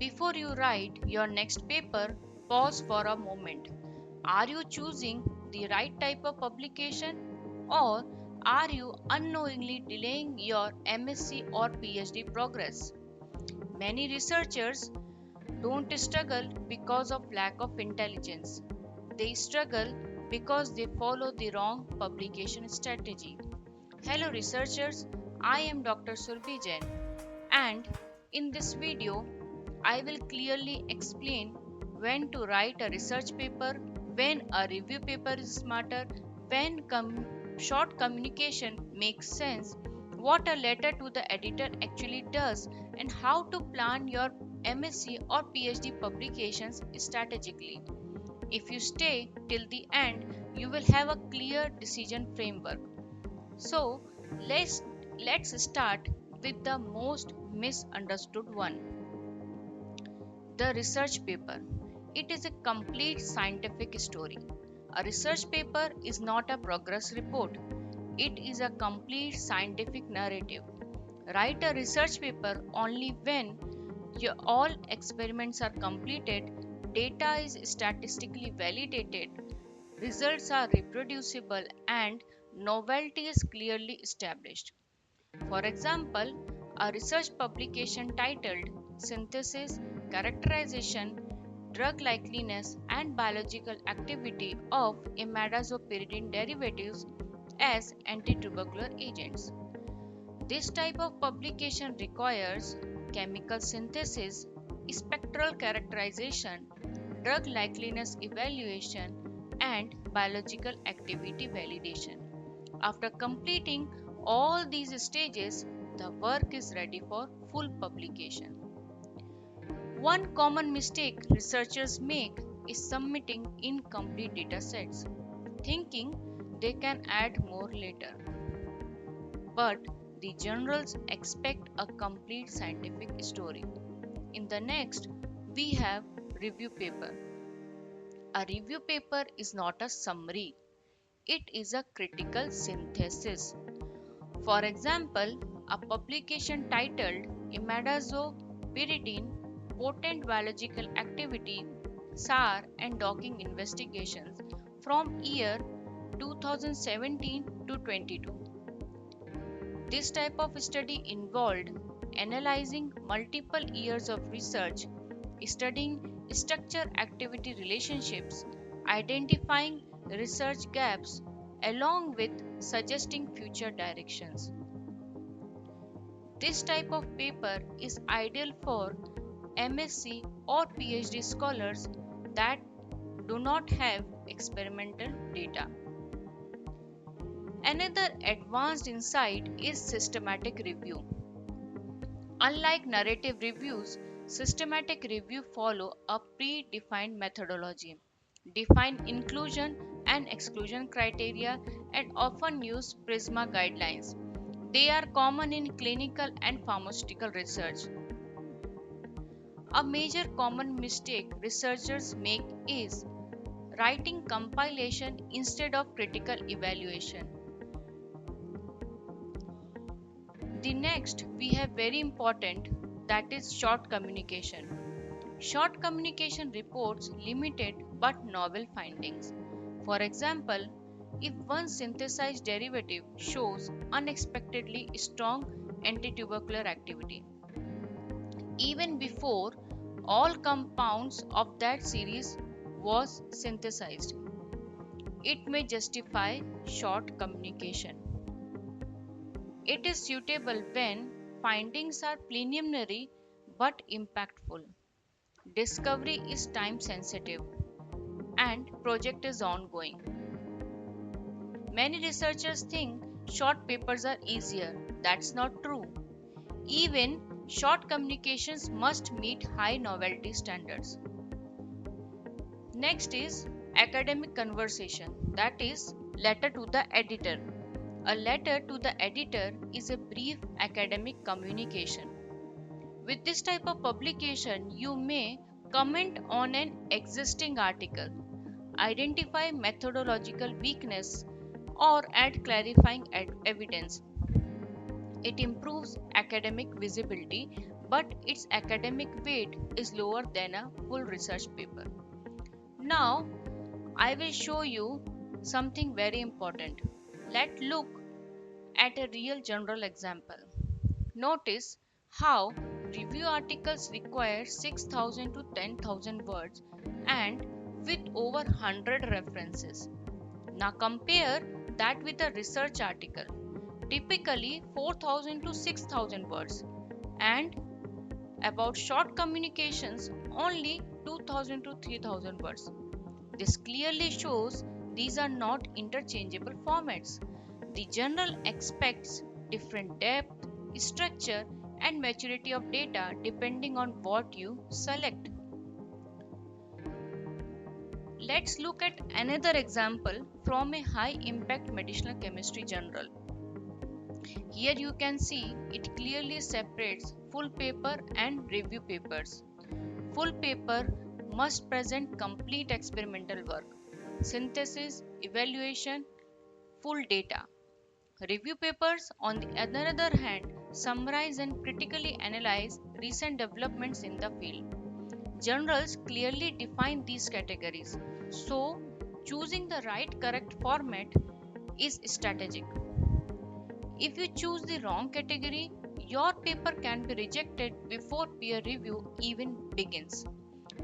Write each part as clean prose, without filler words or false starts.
Before you write your next paper, pause for a moment. Are you choosing the right type of publication, or are you unknowingly delaying your MSc or PhD progress? Many researchers don't struggle because of lack of intelligence. They struggle because they follow the wrong publication strategy. Hello researchers, I am Dr. Surabhi, and in this video I will clearly explain when to write a research paper, when a review paper is smarter, when short communication makes sense, what a letter to the editor actually does, and how to plan your MSc or PhD publications strategically. If you stay till the end, you will have a clear decision framework. So, let's let's start with the most misunderstood one. The research paper. It is a complete scientific story. A research paper is not a progress report, it is a complete scientific narrative. Write a research paper only when all experiments are completed, data is statistically validated, results are reproducible, and novelty is clearly established. For example, a research publication titled Synthesis, Characterization, Drug Likeliness, and Biological Activity of Imidazopyridine Derivatives as Antitubercular Agents. This type of publication requires chemical synthesis, spectral characterization, drug likeliness evaluation, and biological activity validation. After completing all these stages, the work is ready for full publication. One common mistake researchers make is submitting incomplete datasets, thinking they can add more later. But the journals expect a complete scientific story. In the next, we have review paper. A review paper is not a summary, it is a critical synthesis. For example, a publication titled Imidazopyridine Potent Biological Activity, SAR and Docking Investigations from year 2017 to 22. This type of study involved analyzing multiple years of research, studying structure activity relationships, identifying research gaps, along with suggesting future directions. This type of paper is ideal for MSc or PhD scholars that do not have experimental data. Another advanced insight is systematic review. Unlike narrative reviews, systematic review follow a predefined methodology, define inclusion and exclusion criteria, and often use PRISMA guidelines. They are common in clinical and pharmaceutical research. A major common mistake researchers make is writing compilation instead of critical evaluation. The next we have very important, that is short communication. Short communication reports limited but novel findings. For example, if one synthesized derivative shows unexpectedly strong antitubercular activity, even before all compounds of that series was synthesized, it may justify short communication. It is suitable when findings are preliminary but impactful, discovery is time sensitive, and project is ongoing. Many researchers think short papers are easier. That's not true. Even short communications must meet high novelty standards. Next is academic conversation, that is letter to the editor. A letter to the editor is a brief academic communication. With this type of publication, you may comment on an existing article, identify methodological weakness, or add clarifying evidence. It improves academic visibility but its academic weight is lower than a full research paper. Now, I will show you something very important. Let's look at a real general example. Notice how review articles require 6,000 to 10,000 words and with over 100 references. Now compare that with a research article, typically 4,000 to 6,000 words, and about short communications, only 2,000 to 3,000 words. This clearly shows these are not interchangeable formats. The journal expects different depth, structure, and maturity of data depending on what you select. Let's look at another example from a high impact medicinal chemistry journal. Here you can see it clearly separates full paper and review papers. Full paper must present complete experimental work, synthesis, evaluation, full data. Review papers, on the other hand, summarize and critically analyze recent developments in the field. Journals clearly define these categories, so choosing the right correct format is strategic. If you choose the wrong category, your paper can be rejected before peer review even begins.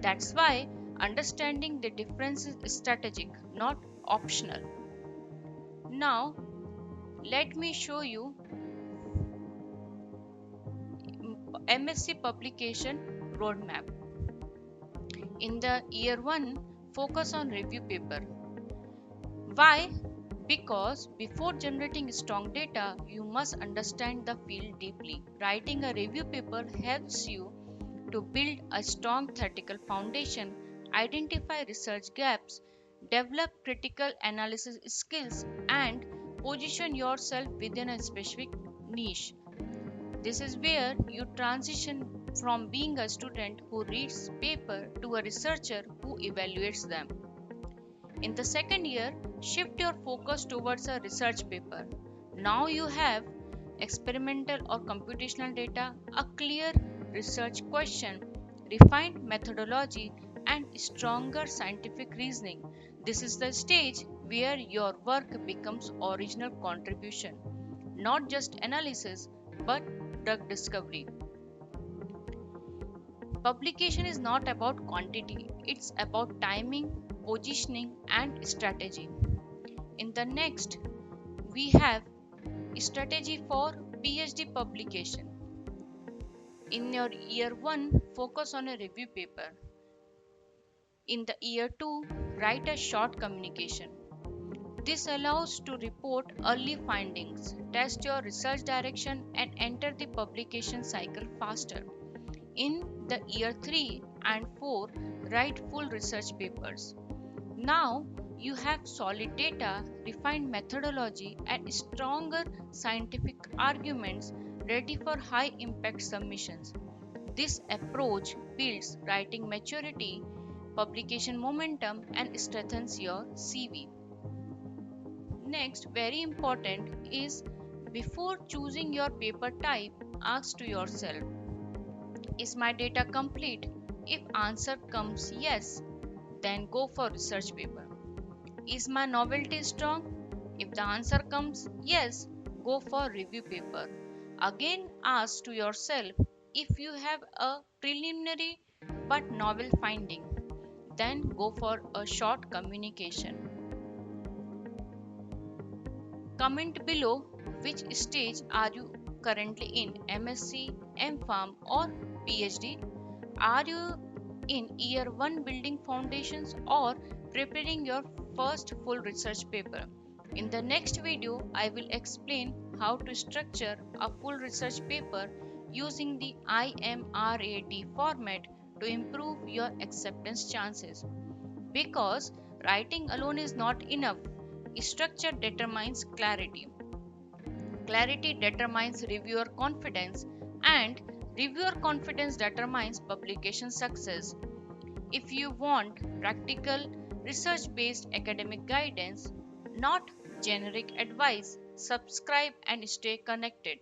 That's why understanding the difference is strategic, not optional. Now, let me show you MSc publication roadmap. In the year 1, focus on review paper. Why? Because before generating strong data, you must understand the field deeply. Writing a review paper helps you to build a strong theoretical foundation, identify research gaps, develop critical analysis skills, and position yourself within a specific niche. This is where you transition from being a student who reads paper to a researcher who evaluates them. In the second year, shift your focus towards a research paper. Now you have experimental or computational data, a clear research question, refined methodology, and stronger scientific reasoning. This is the stage where your work becomes original contribution, not just analysis but drug discovery. Publication is not about quantity, it's about timing, positioning, and strategy. In the next, we have strategy for PhD publication. In your year 1, focus on a review paper. In the year 2, write a short communication. This allows to report early findings, test your research direction, and enter the publication cycle faster. In the year 3 and 4, write full research papers. Now you have solid data, refined methodology, and stronger scientific arguments ready for high impact submissions. This approach builds writing maturity, publication momentum, and strengthens your CV. Next, very important is before choosing your paper type, ask to yourself, is my data complete? If answer comes yes, then go for research paper. Is my novelty strong? If the answer comes yes, go for review paper. Again ask to yourself, if you have a preliminary but novel finding, then go for a short communication. Comment below which stage are you currently in, MSc, M.Pharm or PhD? Are you in year 1 building foundations or preparing your first full research paper? In the next video, I will explain how to structure a full research paper using the IMRAD format to improve your acceptance chances. Because writing alone is not enough, structure determines clarity. Clarity determines reviewer confidence, and reviewer confidence determines publication success. If you want practical, research based academic guidance, not generic advice, subscribe and stay connected.